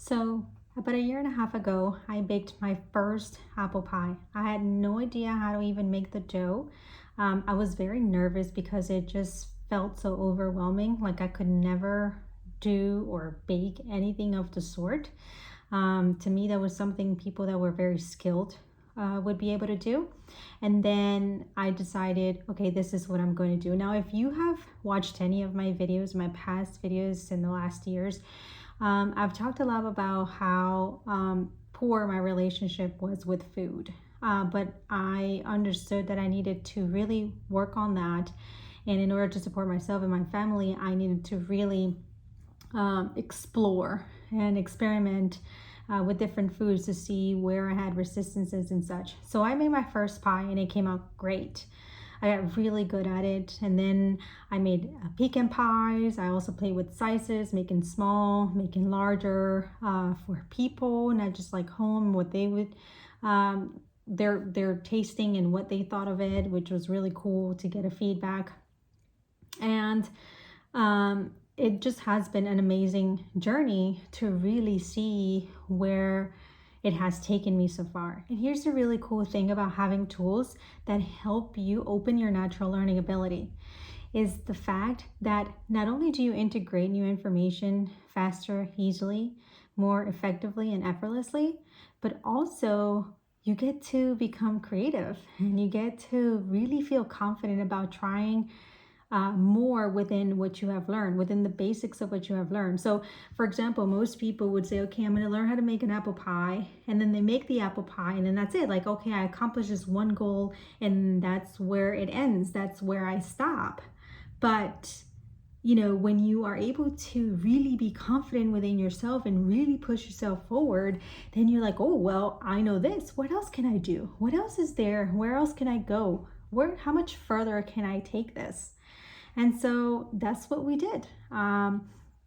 So about a year and a half ago, I baked my first apple pie. I had no idea how to even make the dough. I was very nervous because it just felt so overwhelming, like I could never do or bake anything of the sort. To me, that was something people that were very skilled would be able to do. And then I decided, okay, this is what I'm going to do. Now, if you have watched any of my videos, my past videos in the last years, I've talked a lot about how poor my relationship was with food. But I understood that I needed to really work on that. And in order to support myself and my family, I needed to really explore and experiment with different foods to see where I had resistances and such. So I made my first pie and it came out great. I got really good at it. And then I made pecan pies. I also played with sizes, making small, making larger for people, not just like home, what they would, their tasting and what they thought of it, which was really cool to get a feedback. And it just has been an amazing journey to really see where it has taken me so far. And here's the really cool thing about having tools that help you open your natural learning ability is the fact that not only do you integrate new information faster, easily, more effectively and effortlessly, but also you get to become creative and you get to really feel confident about trying more within what you have learned, within the basics of what you have learned. So, for example, most people would say, okay, I'm going to learn how to make an apple pie. And then they make the apple pie and then that's it. Like, okay, I accomplished this one goal and that's where it ends. That's where I stop. But, you know, when you are able to really be confident within yourself and really push yourself forward, then you're like, oh, well, I know this. What else can I do? What else is there? Where else can I go? How much further can I take this? And so that's what we did. And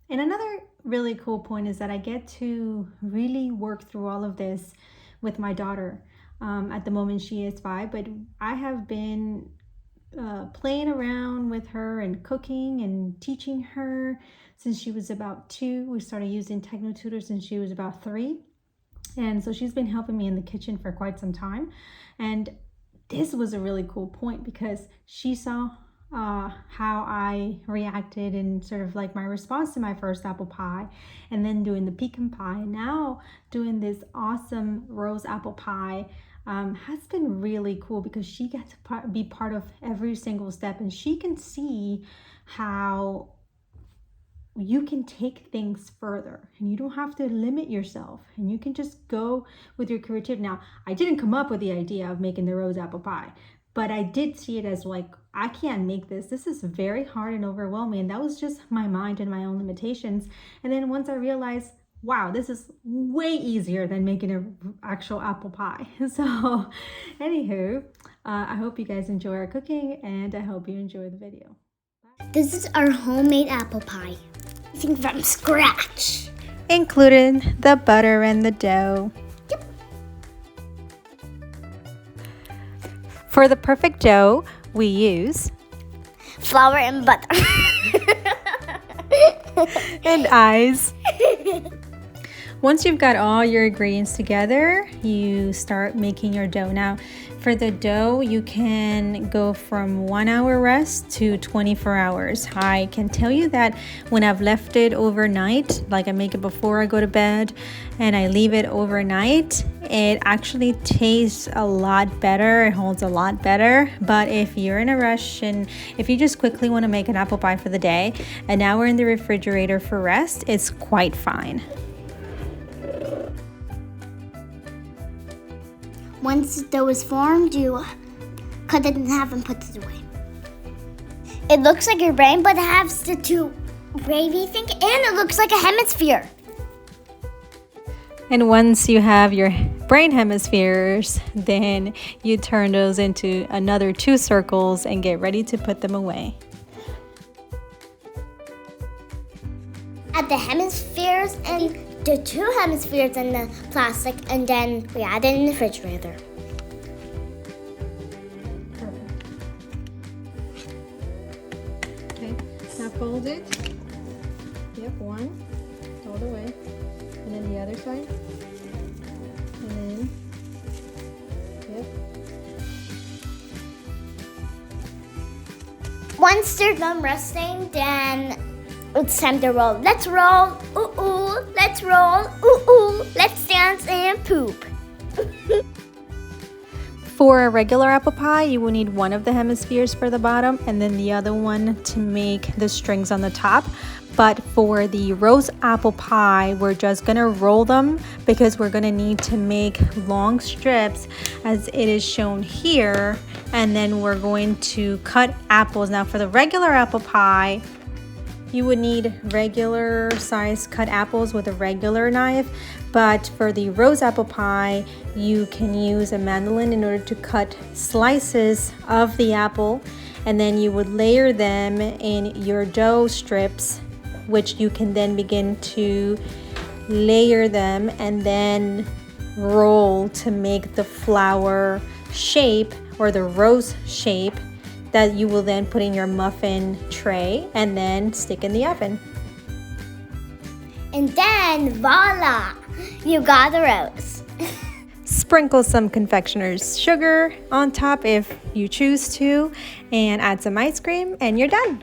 another really cool point is that I get to really work through all of this with my daughter. At the moment, she is 5, but I have been playing around with her and cooking and teaching her since she was about 2. We started using Techno Tutor since she was about 3. And so she's been helping me in the kitchen for quite some time. And this was a really cool point because she saw how I reacted and sort of like my response to my first apple pie, and then doing the pecan pie, and now doing this awesome rose apple pie has been really cool because she gets to be part of every single step and she can see how you can take things further and you don't have to limit yourself and you can just go with your creativity. Now, I didn't come up with the idea of making the rose apple pie, but I did see it as like, I can't make this. This is very hard and overwhelming. And that was just my mind and my own limitations. And then once I realized, wow, this is way easier than making an actual apple pie. So anywho, I hope you guys enjoy our cooking and I hope you enjoy the video. This is our homemade apple pie. Everything from scratch. Including the butter and the dough. Yep. For the perfect dough, we use flour and butter. and eyes. Once you've got all your ingredients together, you start making your dough. Now, for the dough, you can go from 1 hour rest to 24 hours. I can tell you that when I've left it overnight, like I make it before I go to bed and I leave it overnight, it actually tastes a lot better. It holds a lot better. But if you're in a rush and if you just quickly want to make an apple pie for the day, an hour in the refrigerator for rest is quite fine. Once the dough is formed, you cut it in half and put it away. It looks like your brain, but it has the 2 wavy thing, and it looks like a hemisphere. And once you have your brain hemispheres, then you turn those into another 2 circles and get ready to put them away. Add the hemispheres and the 2 hemispheres in the plastic, and then we add it in the refrigerator. Perfect. Okay, now fold it. Yep, one all the way, and then the other other side. And then, yep. Once they're done resting, then it's time to roll. Let's roll. Ooh, ooh. Let's roll. Ooh, ooh. Let's dance and poop. For a regular apple pie, you will need one of the hemispheres for the bottom and then the other one to make the strings on the top. But for the rose apple pie, we're just gonna roll them because we're gonna need to make long strips as it is shown here. And then we're going to cut apples. Now for the regular apple pie, you would need regular size cut apples with a regular knife, but for the rose apple pie, you can use a mandolin in order to cut slices of the apple, and then you would layer them in your dough strips, which you can then begin to layer them and then roll to make the flower shape or the rose shape that you will then put in your muffin tray and then stick in the oven. And then, voila, you got a rose. Sprinkle some confectioner's sugar on top if you choose to, and add some ice cream, and you're done.